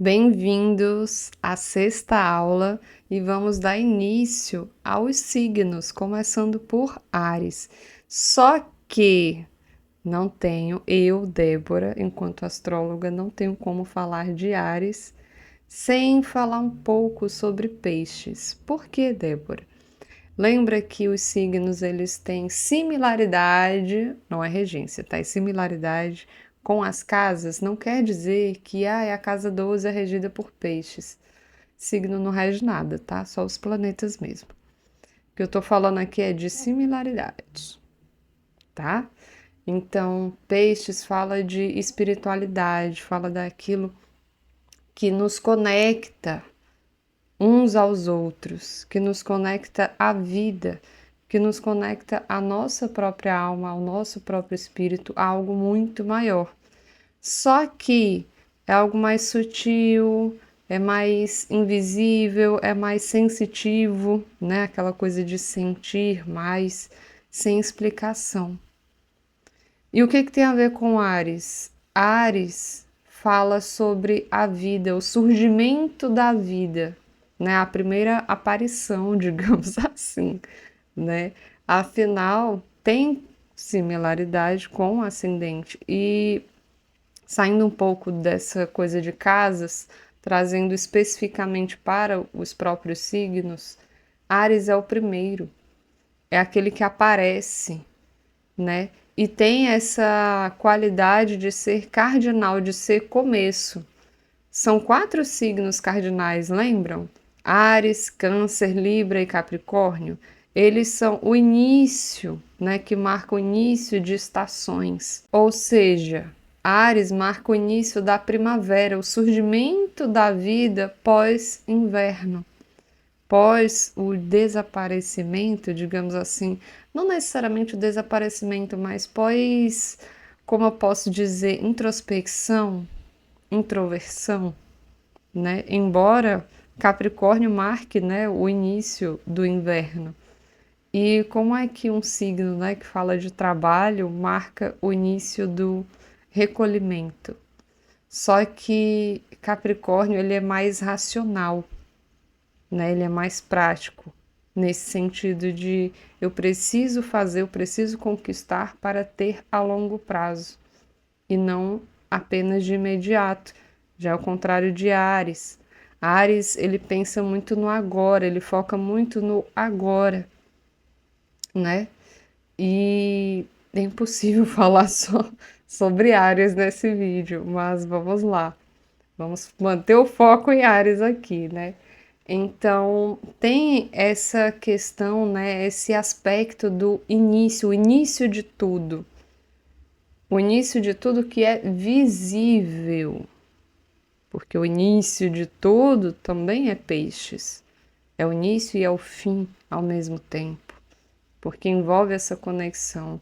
Bem-vindos à sexta aula e vamos dar início aos signos, começando por Áries. Só que não tenho, eu, Débora, enquanto astróloga, não tenho como falar de Áries sem falar um pouco sobre peixes. Por que, Débora? Lembra que os signos eles têm similaridade, não é regência, tá? É similaridade com as casas, não quer dizer que a casa 12 é regida por peixes. Signo não rege nada, tá? Só os planetas mesmo. O que eu tô falando aqui é de similaridades, tá? Então, peixes fala de espiritualidade, fala daquilo que nos conecta uns aos outros, que nos conecta à vida, que nos conecta à nossa própria alma, ao nosso próprio espírito, a algo muito maior. Só que é algo mais sutil, é mais invisível, é mais sensitivo, né? Aquela coisa de sentir mais, sem explicação. E o que tem a ver com Áries? Áries fala sobre a vida, o surgimento da vida, né? A primeira aparição, digamos assim, né? Afinal, tem similaridade com o ascendente. E saindo um pouco dessa coisa de casas, trazendo especificamente para os próprios signos, Áries é o primeiro, é aquele que aparece, né? E tem essa qualidade de ser cardinal, de ser começo. São 4 signos cardinais, lembram? Áries, Câncer, Libra e Capricórnio. Eles são o início, né, que marca o início de estações. Ou seja, Áries marca o início da primavera, o surgimento da vida pós-inverno, pós o desaparecimento, digamos assim, não necessariamente o desaparecimento, mas pós, como eu posso dizer, introspecção, introversão, né? Embora Capricórnio marque, né, o início do inverno. E como é que um signo, né, que fala de trabalho marca o início do recolhimento? Só que Capricórnio ele é mais racional, né? Ele é mais prático nesse sentido de eu preciso fazer, eu preciso conquistar para ter a longo prazo e não apenas de imediato. Já é o contrário de Áries. Áries, ele pensa muito no agora, ele foca muito no agora, né? E é impossível falar só sobre Áries nesse vídeo, mas vamos lá. Vamos manter o foco em Áries aqui, né? Então, tem essa questão, né, esse aspecto do início, o início de tudo. O início de tudo que é visível, porque o início de tudo também é peixes. É o início e é o fim ao mesmo tempo, porque envolve essa conexão.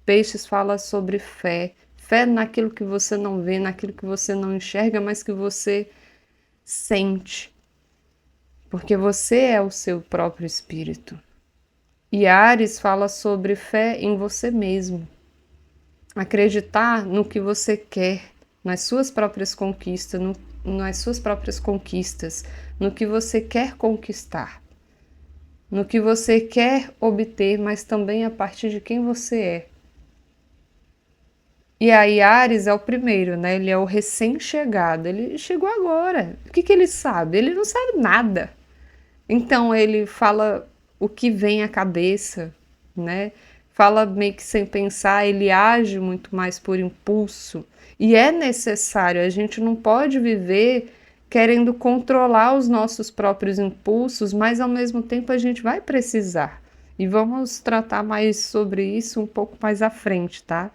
Peixes fala sobre fé, fé naquilo que você não vê, naquilo que você não enxerga, mas que você sente, porque você é o seu próprio espírito. E Áries fala sobre fé em você mesmo, acreditar no que você quer, nas suas próprias conquistas, nas suas próprias conquistas, no que você quer conquistar, no que você quer obter, mas também a partir de quem você é. E aí Áries é o primeiro, né? Ele é o recém-chegado, ele chegou agora. O que ele sabe? Ele não sabe nada. Então ele fala o que vem à cabeça, né? Fala meio que sem pensar, ele age muito mais por impulso. E é necessário, a gente não pode viver querendo controlar os nossos próprios impulsos, mas ao mesmo tempo a gente vai precisar. E vamos tratar mais sobre isso um pouco mais à frente, tá?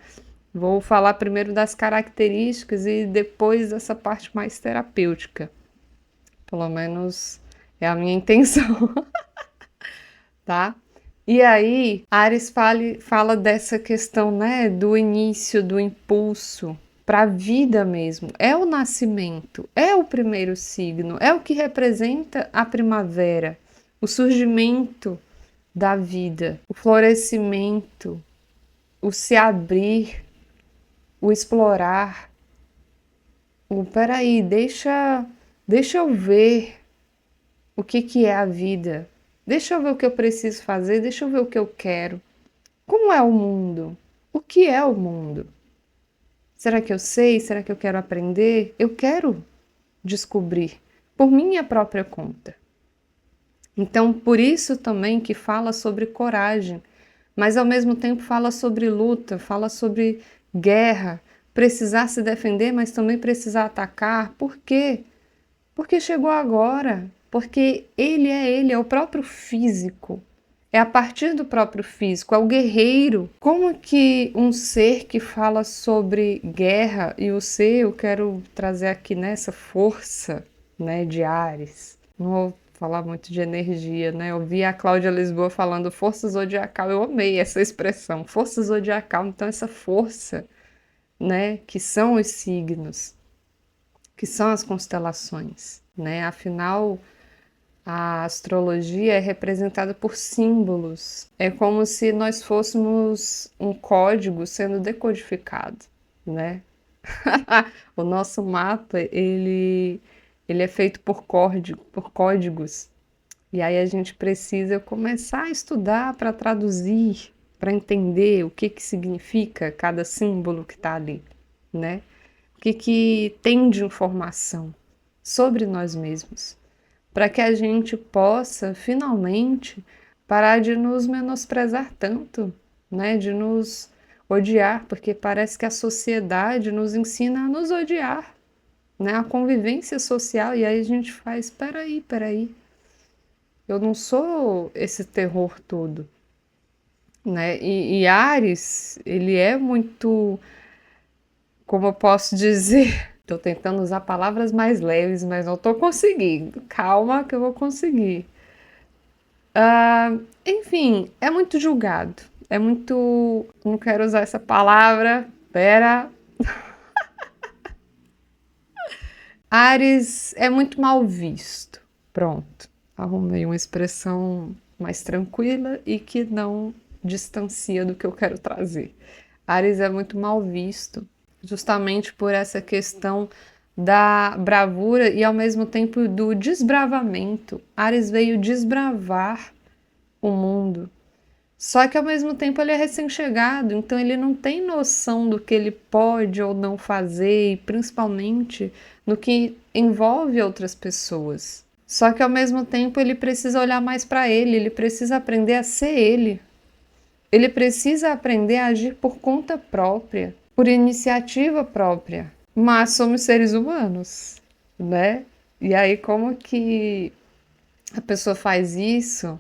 Vou falar primeiro das características e depois dessa parte mais terapêutica. Pelo menos é a minha intenção, tá? E aí, Ares fala dessa questão, né, do início, do impulso para a vida mesmo. É o nascimento, é o primeiro signo, é o que representa a primavera, o surgimento da vida, o florescimento, o se abrir, o explorar. Peraí, deixa Deixa eu ver o que é a vida. Deixa eu ver o que eu preciso fazer, deixa eu ver o que eu quero. Como é o mundo? O que é o mundo? Será que eu sei? Será que eu quero aprender? Eu quero descobrir por minha própria conta. Então, por isso também que fala sobre coragem, mas ao mesmo tempo fala sobre luta, fala sobre guerra, precisar se defender, mas também precisar atacar. Por quê? Porque chegou agora, porque ele, é o próprio físico. É a partir do próprio físico, é o guerreiro. Como que um ser que fala sobre guerra, e o ser eu quero trazer aqui nessa força, né, de Áries. Não vou falar muito de energia, né? Eu vi a Cláudia Lisboa falando força zodiacal, eu amei essa expressão, força zodiacal. Então essa força, né, que são os signos, que são as constelações, né? Afinal, a astrologia é representada por símbolos. É como se nós fôssemos um código sendo decodificado, né? O nosso mapa, ele é feito por códigos. E aí a gente precisa começar a estudar para traduzir, para entender o que significa cada símbolo que está ali, né? O que tem de informação sobre nós mesmos, para que a gente possa finalmente parar de nos menosprezar tanto, né? De nos odiar, porque parece que a sociedade nos ensina a nos odiar, né? A convivência social, e aí a gente faz, peraí, eu não sou esse terror todo, né? E Ares, ele é muito, como eu posso dizer, estou tentando usar palavras mais leves, mas não estou conseguindo. Calma que eu vou conseguir. Enfim, é muito julgado. É muito. Não quero usar essa palavra. Pera. Ares é muito mal visto. Pronto. Arrumei uma expressão mais tranquila e que não distancia do que eu quero trazer. Ares é muito mal visto, justamente por essa questão da bravura e ao mesmo tempo do desbravamento. Ares veio desbravar o mundo. Só que ao mesmo tempo ele é recém-chegado, então ele não tem noção do que ele pode ou não fazer, e principalmente no que envolve outras pessoas. Só que ao mesmo tempo ele precisa olhar mais para ele precisa aprender a ser ele. Ele precisa aprender a agir por conta própria, por iniciativa própria. Mas somos seres humanos, né? E aí como que a pessoa faz isso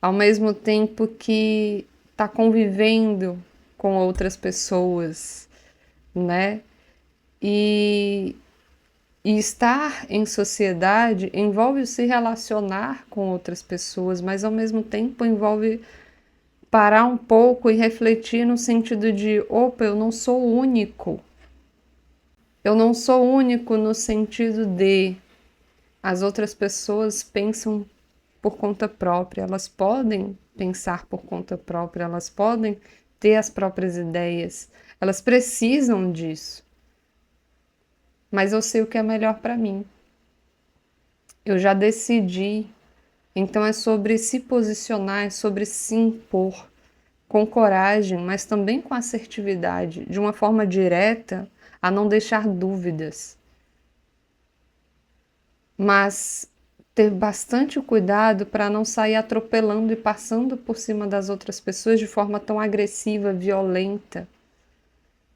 ao mesmo tempo que está convivendo com outras pessoas, né? E, e estar em sociedade envolve se relacionar com outras pessoas, mas ao mesmo tempo envolve parar um pouco e refletir no sentido de, opa, eu não sou único. Eu não sou único no sentido de as outras pessoas pensam por conta própria, elas podem pensar por conta própria, elas podem ter as próprias ideias, elas precisam disso. Mas eu sei o que é melhor para mim. Eu já decidi. Então é sobre se posicionar, é sobre se impor com coragem, mas também com assertividade, de uma forma direta, a não deixar dúvidas. Mas ter bastante cuidado para não sair atropelando e passando por cima das outras pessoas de forma tão agressiva, violenta,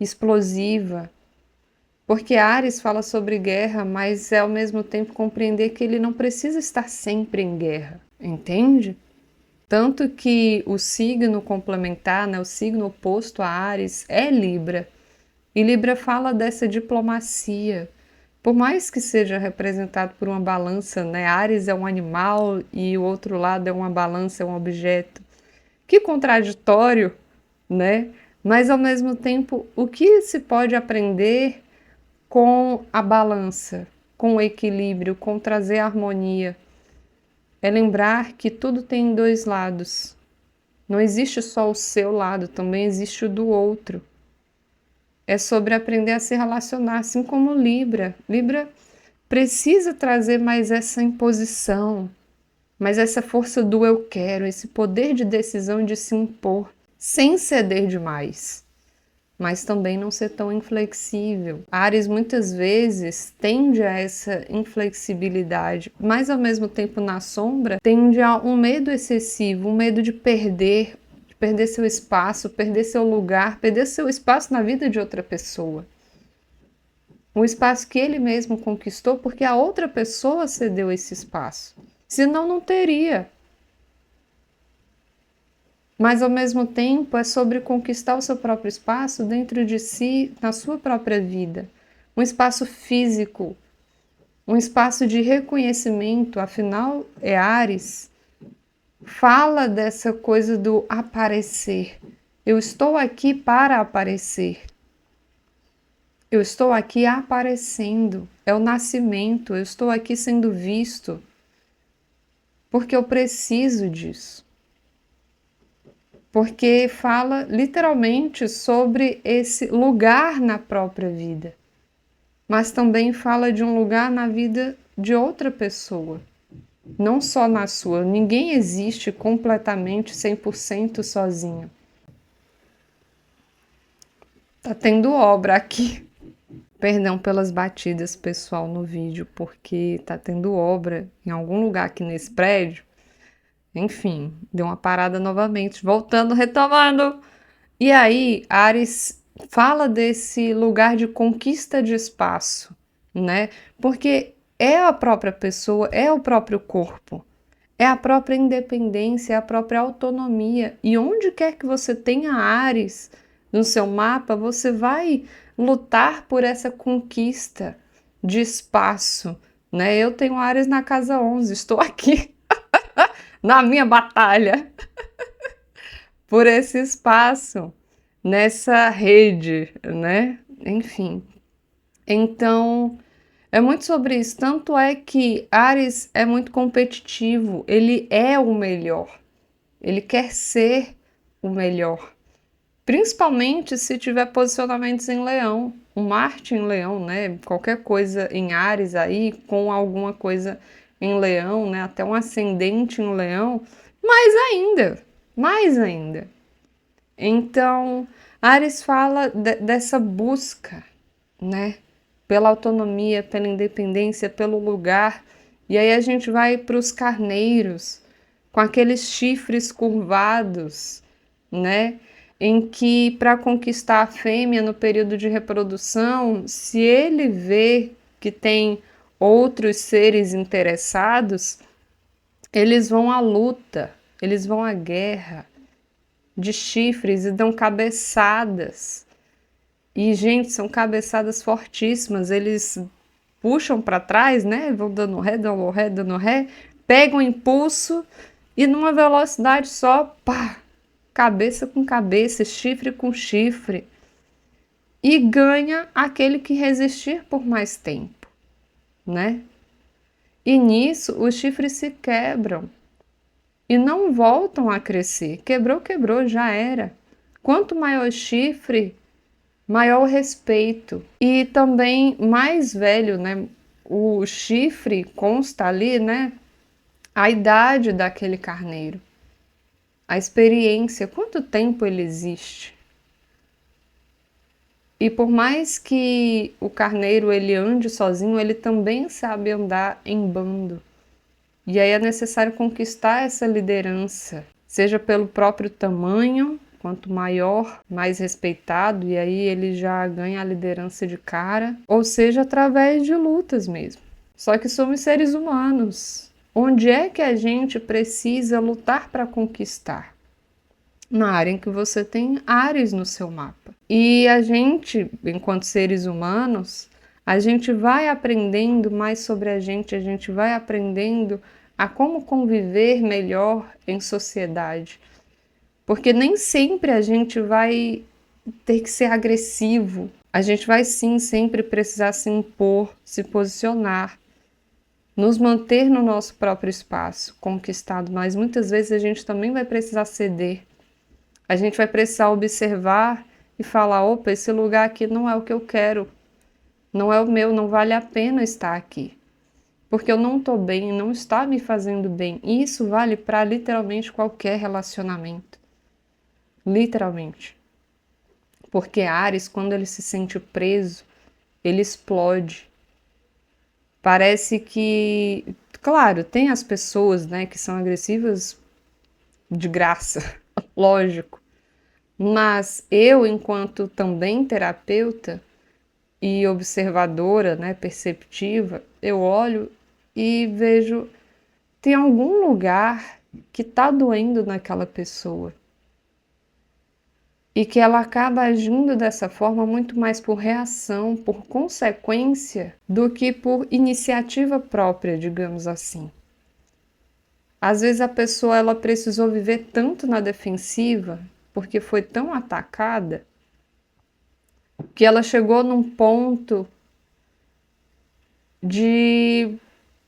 explosiva. Porque Ares fala sobre guerra, mas é ao mesmo tempo compreender que ele não precisa estar sempre em guerra, entende? Tanto que o signo complementar, né, o signo oposto a Ares é Libra. E Libra fala dessa diplomacia. Por mais que seja representado por uma balança, né? Áries é um animal e o outro lado é uma balança, é um objeto. Que contraditório, né? Mas ao mesmo tempo, o que se pode aprender com a balança, com o equilíbrio, com trazer harmonia? É lembrar que tudo tem dois lados. Não existe só o seu lado, também existe o do outro. É sobre aprender a se relacionar, assim como Libra. Libra precisa trazer mais essa imposição, mais essa força do eu quero, esse poder de decisão de se impor, sem ceder demais, mas também não ser tão inflexível. Áries muitas vezes tende a essa inflexibilidade, mas ao mesmo tempo na sombra tende a um medo excessivo, um medo de perder seu espaço, perder seu lugar, perder seu espaço na vida de outra pessoa. Um espaço que ele mesmo conquistou porque a outra pessoa cedeu esse espaço. Senão não teria. Mas ao mesmo tempo é sobre conquistar o seu próprio espaço dentro de si, na sua própria vida. Um espaço físico, um espaço de reconhecimento, afinal é Áries. Fala dessa coisa do aparecer. Eu estou aqui para aparecer. Eu estou aqui aparecendo. É o nascimento. Eu estou aqui sendo visto. Porque eu preciso disso. Porque fala literalmente sobre esse lugar na própria vida. Mas também fala de um lugar na vida de outra pessoa. Não só na sua. Ninguém existe completamente 100% sozinho. Tá tendo obra aqui. Perdão pelas batidas, pessoal, no vídeo, porque tá tendo obra em algum lugar aqui nesse prédio. Enfim, deu uma parada novamente, voltando, retomando. E aí, Áries fala desse lugar de conquista de espaço, né? Porque é a própria pessoa, é o próprio corpo, é a própria independência, é a própria autonomia. E onde quer que você tenha Áries no seu mapa, você vai lutar por essa conquista de espaço, né? Eu tenho Áries na casa 11, estou aqui na minha batalha por esse espaço, nessa rede, né? Enfim. Então, é muito sobre isso. Tanto é que Áries é muito competitivo, ele é o melhor, ele quer ser o melhor. Principalmente se tiver posicionamentos em Leão, um Marte em Leão, né? Qualquer coisa em Áries aí, com alguma coisa em Leão, né? Até um ascendente em Leão, mais ainda. Então, Áries fala dessa busca, né? Pela autonomia, pela independência, pelo lugar. E aí a gente vai para os carneiros, com aqueles chifres curvados, né? Em que, para conquistar a fêmea no período de reprodução, se ele vê que tem outros seres interessados, eles vão à luta, eles vão à guerra de chifres e dão cabeçadas. E, gente, são cabeçadas fortíssimas, eles puxam para trás, né? Vão dando ré, dando ré, dando ré, pegam impulso e numa velocidade só, pá, cabeça com cabeça, chifre com chifre. E ganha aquele que resistir por mais tempo, né? E nisso os chifres se quebram e não voltam a crescer. Quebrou, quebrou, já era. Quanto maior o chifre, maior o respeito. E também mais velho, né? O chifre consta ali, né? A idade daquele carneiro. A experiência, quanto tempo ele existe. E por mais que o carneiro ele ande sozinho, ele também sabe andar em bando. E aí é necessário conquistar essa liderança, seja pelo próprio tamanho, quanto maior, mais respeitado, e aí ele já ganha a liderança de cara, ou seja, através de lutas mesmo. Só que somos seres humanos. Onde é que a gente precisa lutar para conquistar? Na área em que você tem Áries no seu mapa. E a gente, enquanto seres humanos, a gente vai aprendendo mais sobre a gente vai aprendendo a como conviver melhor em sociedade. Porque nem sempre a gente vai ter que ser agressivo. A gente vai sim sempre precisar se impor, se posicionar, nos manter no nosso próprio espaço conquistado, mas muitas vezes a gente também vai precisar ceder. A gente vai precisar observar e falar, opa, esse lugar aqui não é o que eu quero, não é o meu, não vale a pena estar aqui. porque eu não estou bem, não está me fazendo bem. E isso vale para literalmente qualquer relacionamento. Literalmente. Porque Áries, quando ele se sente preso, ele explode. Parece que, claro, tem as pessoas, né, que são agressivas de graça, lógico. Mas eu, enquanto também terapeuta e observadora, né, perceptiva, eu olho e vejo tem algum lugar que tá doendo naquela pessoa. E que ela acaba agindo dessa forma muito mais por reação, por consequência, do que por iniciativa própria, digamos assim. Às vezes a pessoa ela precisou viver tanto na defensiva, porque foi tão atacada, que ela chegou num ponto de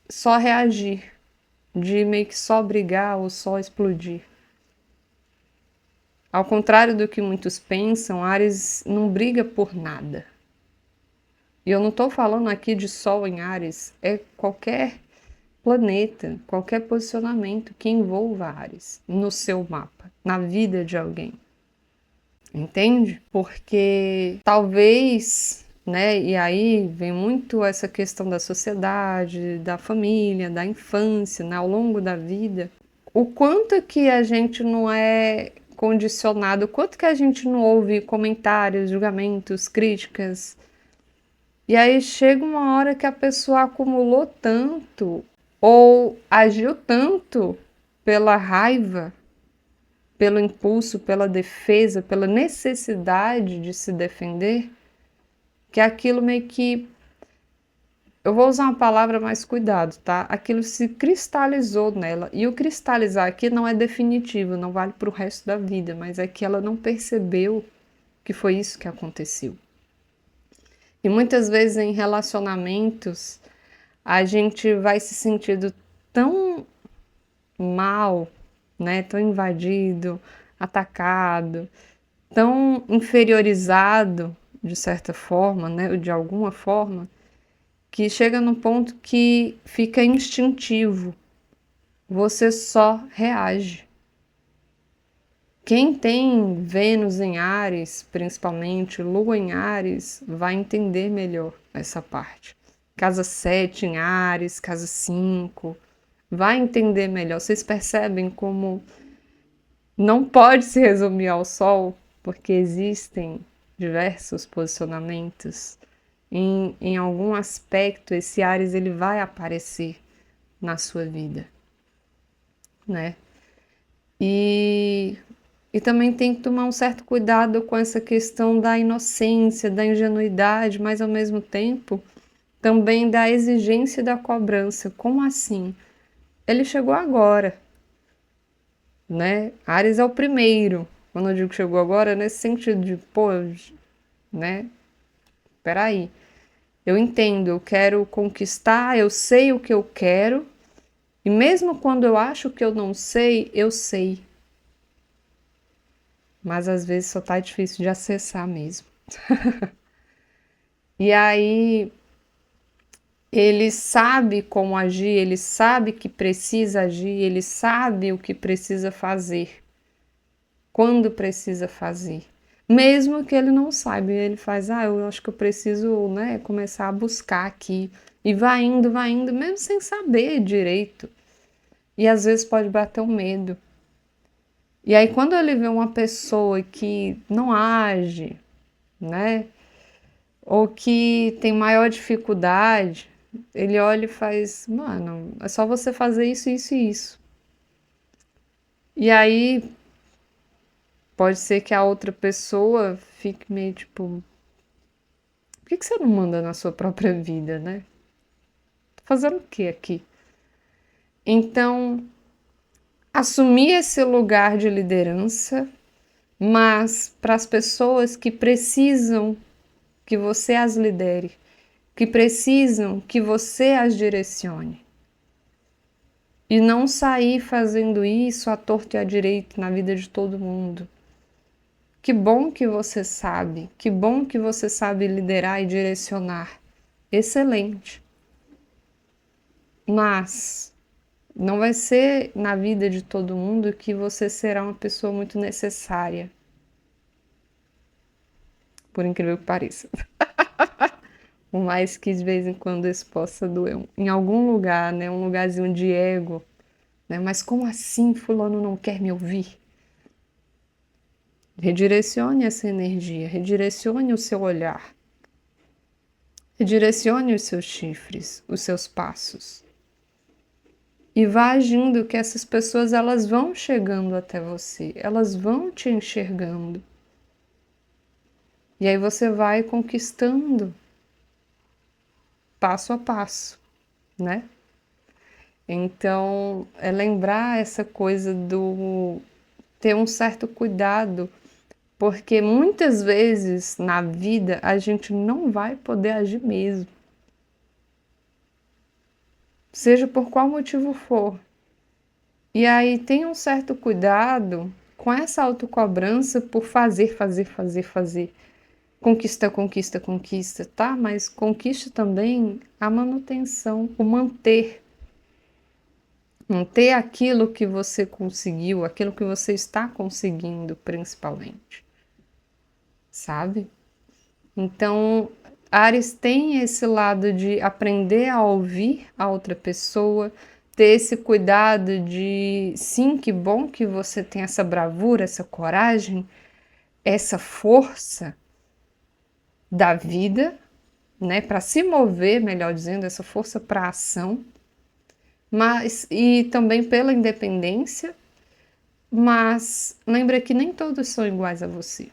só reagir, de meio que só brigar ou só explodir. Ao contrário do que muitos pensam, Áries não briga por nada. E eu não estou falando aqui de Sol em Áries, é qualquer planeta, qualquer posicionamento que envolva Áries no seu mapa, na vida de alguém. Entende? Porque talvez, né, e aí vem muito essa questão da sociedade, da família, da infância, né, ao longo da vida, o quanto que a gente não é condicionado, o quanto que a gente não ouve comentários, julgamentos, críticas. E aí chega uma hora que a pessoa acumulou tanto ou agiu tanto pela raiva, pelo impulso, pela defesa, pela necessidade de se defender, que aquilo meio que, eu vou usar uma palavra mais cuidado, tá? Aquilo se cristalizou nela. E o cristalizar aqui não é definitivo, não vale para o resto da vida, mas é que ela não percebeu que foi isso que aconteceu. E muitas vezes em relacionamentos, a gente vai se sentindo tão mal, né? Tão invadido, atacado, tão inferiorizado, de certa forma, né? Ou de alguma forma, que chega num ponto que fica instintivo. Você só reage. Quem tem Vênus em Áries, principalmente Lua em Áries, vai entender melhor essa parte. Casa 7 em Áries, casa 5, vai entender melhor. Vocês percebem como não pode se resumir ao Sol, porque existem diversos posicionamentos. Em algum aspecto, esse Áries ele vai aparecer na sua vida, né? E também tem que tomar um certo cuidado com essa questão da inocência, da ingenuidade, mas ao mesmo tempo também da exigência e da cobrança. Como assim? Ele chegou agora, né? Áries é o primeiro. Quando eu digo que chegou agora, nesse sentido de, pô, né? Peraí. Eu entendo, eu quero conquistar, eu sei o que eu quero, e mesmo quando eu acho que eu não sei, eu sei. Mas às vezes só tá difícil de acessar mesmo. E aí ele sabe como agir, ele sabe que precisa agir, ele sabe o que precisa fazer, quando precisa fazer. Mesmo que ele não saiba, ele faz, eu acho que eu preciso, né, começar a buscar aqui. E vai indo, mesmo sem saber direito. E às vezes pode bater um medo. E aí quando ele vê uma pessoa que não age, né, ou que tem maior dificuldade, ele olha e faz, mano, é só você fazer isso, isso e isso. E aí pode ser que a outra pessoa fique meio tipo, por que você não manda na sua própria vida, né? Tô fazendo o que aqui? Então, assumir esse lugar de liderança, mas para as pessoas que precisam que você as lidere, que precisam que você as direcione. E não sair fazendo isso à torto e à direito na vida de todo mundo. Que bom que você sabe liderar e direcionar. Excelente. Mas não vai ser na vida de todo mundo que você será uma pessoa muito necessária, por incrível que pareça. Por mais que de vez em quando isso possa doer em algum lugar, né? Um lugarzinho de ego, né? Mas como assim fulano não quer me ouvir? Redirecione essa energia, redirecione o seu olhar, redirecione os seus chifres, os seus passos. E vá agindo que essas pessoas elas vão chegando até você, elas vão te enxergando. E aí você vai conquistando passo a passo, né? Então, é lembrar essa coisa do ter um certo cuidado, porque muitas vezes na vida a gente não vai poder agir mesmo, seja por qual motivo for. E aí tem um certo cuidado com essa autocobrança por fazer, fazer, fazer, fazer. Conquista, conquista, conquista, tá? Mas conquiste também a manutenção, o manter. Manter aquilo que você conseguiu, aquilo que você está conseguindo, principalmente. Sabe? Então, Áries tem esse lado de aprender a ouvir a outra pessoa, ter esse cuidado de, sim, que bom que você tem essa bravura, essa coragem, essa força da vida, né, para se mover, melhor dizendo, essa força para ação, mas e também pela independência, mas lembra que nem todos são iguais a você.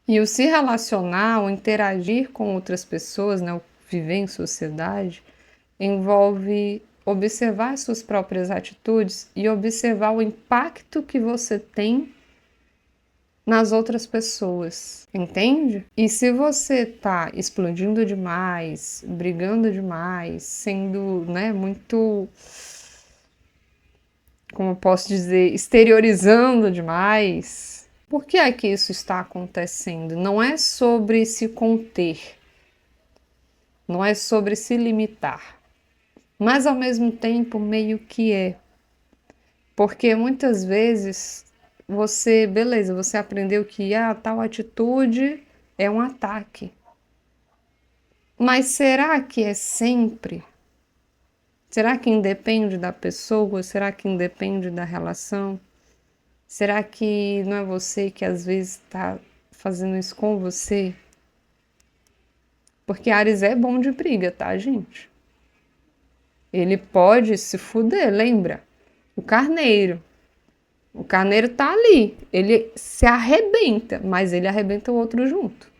E o se relacionar, o interagir com outras pessoas, né, o viver em sociedade, envolve observar as suas próprias atitudes e observar o impacto que você tem nas outras pessoas, entende? E se você tá explodindo demais, brigando demais, sendo, né, muito, como eu posso dizer, exteriorizando demais, por que é que isso está acontecendo? Não é sobre se conter, não é sobre se limitar, mas ao mesmo tempo meio que é. Porque muitas vezes você, beleza, você aprendeu que tal atitude é um ataque. Mas será que é sempre? Será que independe da pessoa? Será que independe da relação? Será que não é você que às vezes está fazendo isso com você? Porque Ares é bom de briga, tá, gente? Ele pode se fuder, lembra? O carneiro. O carneiro tá ali, ele se arrebenta, mas ele arrebenta o outro junto,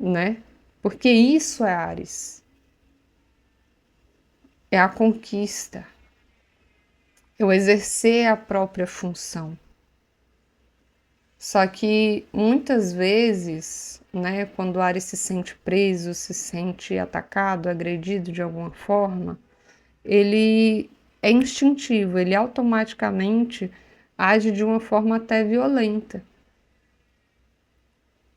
né? Porque isso é Áries, é a conquista, é o exercer a própria função. Só que muitas vezes, né, quando o Áries se sente preso, se sente atacado, agredido de alguma forma, ele é instintivo, ele automaticamente age de uma forma até violenta.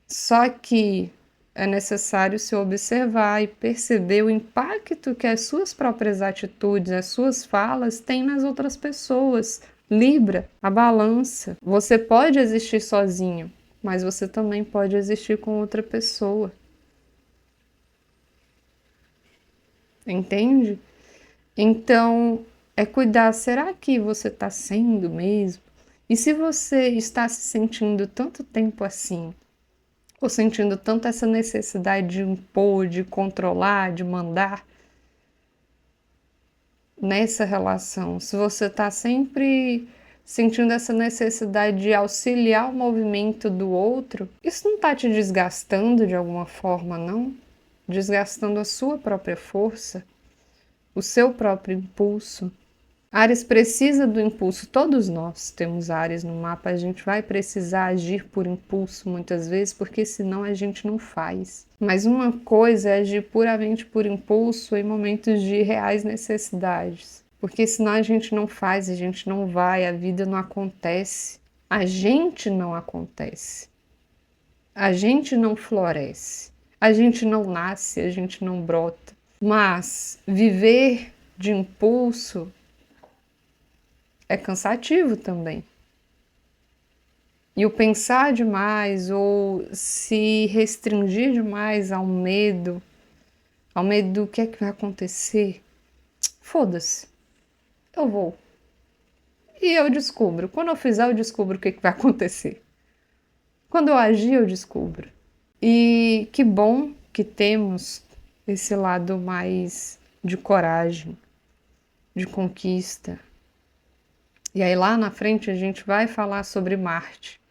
Só que é necessário se observar e perceber o impacto que as suas próprias atitudes, as suas falas têm nas outras pessoas. Libra, a balança. Você pode existir sozinho, mas você também pode existir com outra pessoa. Entende? Então, é cuidar, será que você está sendo mesmo? E se você está se sentindo tanto tempo assim, ou sentindo tanto essa necessidade de impor, de controlar, de mandar nessa relação, se você está sempre sentindo essa necessidade de auxiliar o movimento do outro, isso não está te desgastando de alguma forma, não? Desgastando a sua própria força, o seu próprio impulso. Áries precisa do impulso, todos nós temos áreas no mapa, a gente vai precisar agir por impulso muitas vezes, porque senão a gente não faz. Mas uma coisa é agir puramente por impulso em momentos de reais necessidades, porque senão a gente não faz, a gente não vai, a vida não acontece, a gente não acontece, a gente não floresce, a gente não nasce, a gente não brota. Mas viver de impulso é cansativo também. E o pensar demais ou se restringir demais ao medo do que é que vai acontecer, foda-se, eu vou. E eu descubro. Quando eu fizer, eu descubro o que é que vai acontecer. Quando eu agir, eu descubro. E que bom que temos esse lado mais de coragem, de conquista. E aí lá na frente a gente vai falar sobre Marte,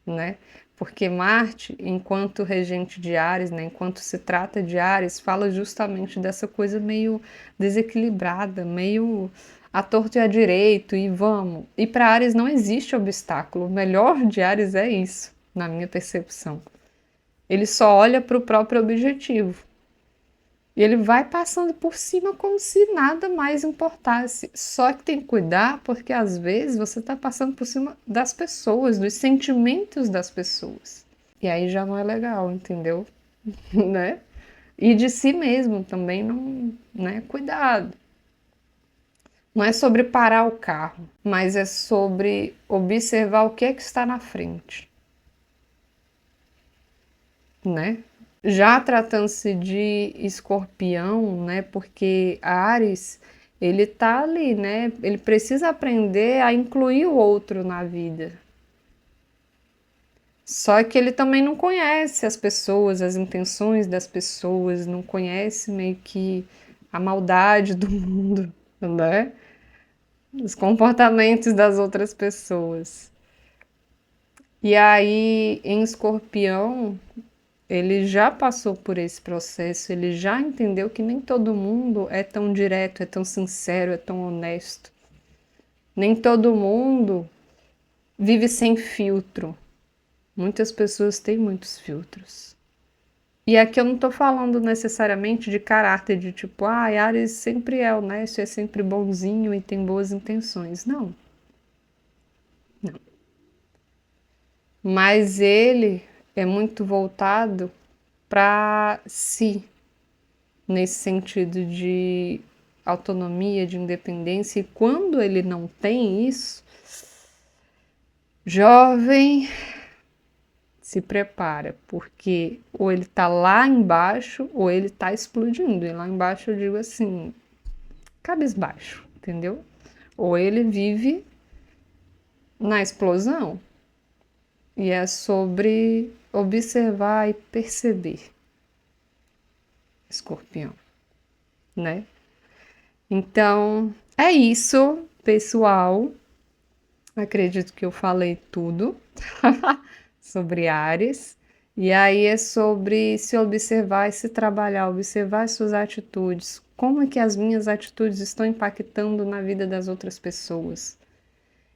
né? Porque Marte, enquanto regente de Áries, né, enquanto se trata de Áries, fala justamente dessa coisa meio desequilibrada, meio à torto e à direito, e vamos. E para Áries não existe obstáculo. O melhor de Áries é isso, na minha percepção. Ele só olha para o próprio objetivo. E ele vai passando por cima como se nada mais importasse. Só que tem que cuidar, porque às vezes você está passando por cima das pessoas, dos sentimentos das pessoas. E aí já não é legal, entendeu? Né? E de si mesmo também não, né? Cuidado. Não é sobre parar o carro, mas é sobre observar o que é que está na frente, né? Já tratando-se de escorpião, né? Porque Áries, ele tá ali, né? Ele precisa aprender a incluir o outro na vida. Só que ele também não conhece as pessoas, as intenções das pessoas, não conhece meio que a maldade do mundo, né? Os comportamentos das outras pessoas. E aí, em escorpião, ele já passou por esse processo, ele já entendeu que nem todo mundo é tão direto, é tão sincero, é tão honesto. Nem todo mundo vive sem filtro. Muitas pessoas têm muitos filtros. E aqui eu não estou falando necessariamente de caráter, de tipo, Áries sempre é honesto, é sempre bonzinho e tem boas intenções. Não. Não. Mas ele é muito voltado para si, nesse sentido de autonomia, de independência, e quando ele não tem isso, jovem, se prepara, porque ou ele tá lá embaixo ou ele tá explodindo. E lá embaixo eu digo assim, cabisbaixo, entendeu? Ou ele vive na explosão, e é sobre observar e perceber, escorpião, né? Então, é isso, pessoal. Acredito que eu falei tudo sobre Áries. E aí é sobre se observar e se trabalhar, observar as suas atitudes. Como é que as minhas atitudes estão impactando na vida das outras pessoas?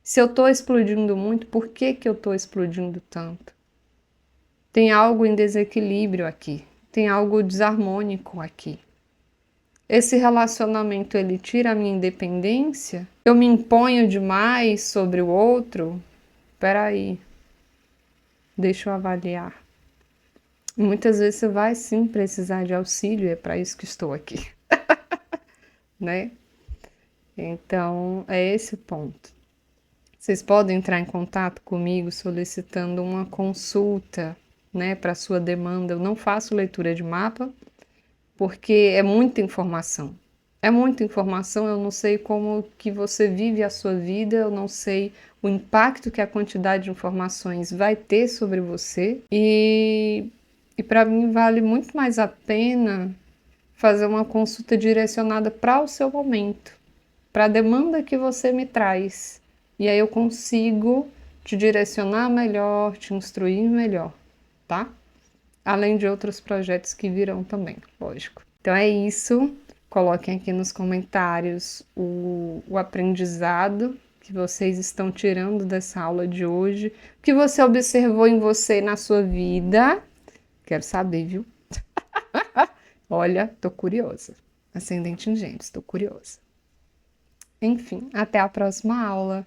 Se eu estou explodindo muito, por que que eu estou explodindo tanto? Tem algo em desequilíbrio aqui. Tem algo desarmônico aqui. Esse relacionamento, ele tira a minha independência? Eu me imponho demais sobre o outro? Peraí, deixa eu avaliar. Muitas vezes você vai sim precisar de auxílio, é para isso que estou aqui, né? Então, é esse o ponto. Vocês podem entrar em contato comigo solicitando uma consulta, né, para sua demanda. Eu não faço leitura de mapa, porque é muita informação. É muita informação, eu não sei como que você vive a sua vida, eu não sei o impacto que a quantidade de informações vai ter sobre você. E para mim vale muito mais a pena fazer uma consulta direcionada para o seu momento, para a demanda que você me traz. E aí eu consigo te direcionar melhor, te instruir melhor, tá? Além de outros projetos que virão também, lógico. Então é isso. Coloquem aqui nos comentários o aprendizado que vocês estão tirando dessa aula de hoje, o que você observou em você e na sua vida. Quero saber, viu? Olha, tô curiosa. Ascendente em Gêmeos, tô curiosa. Enfim, até a próxima aula.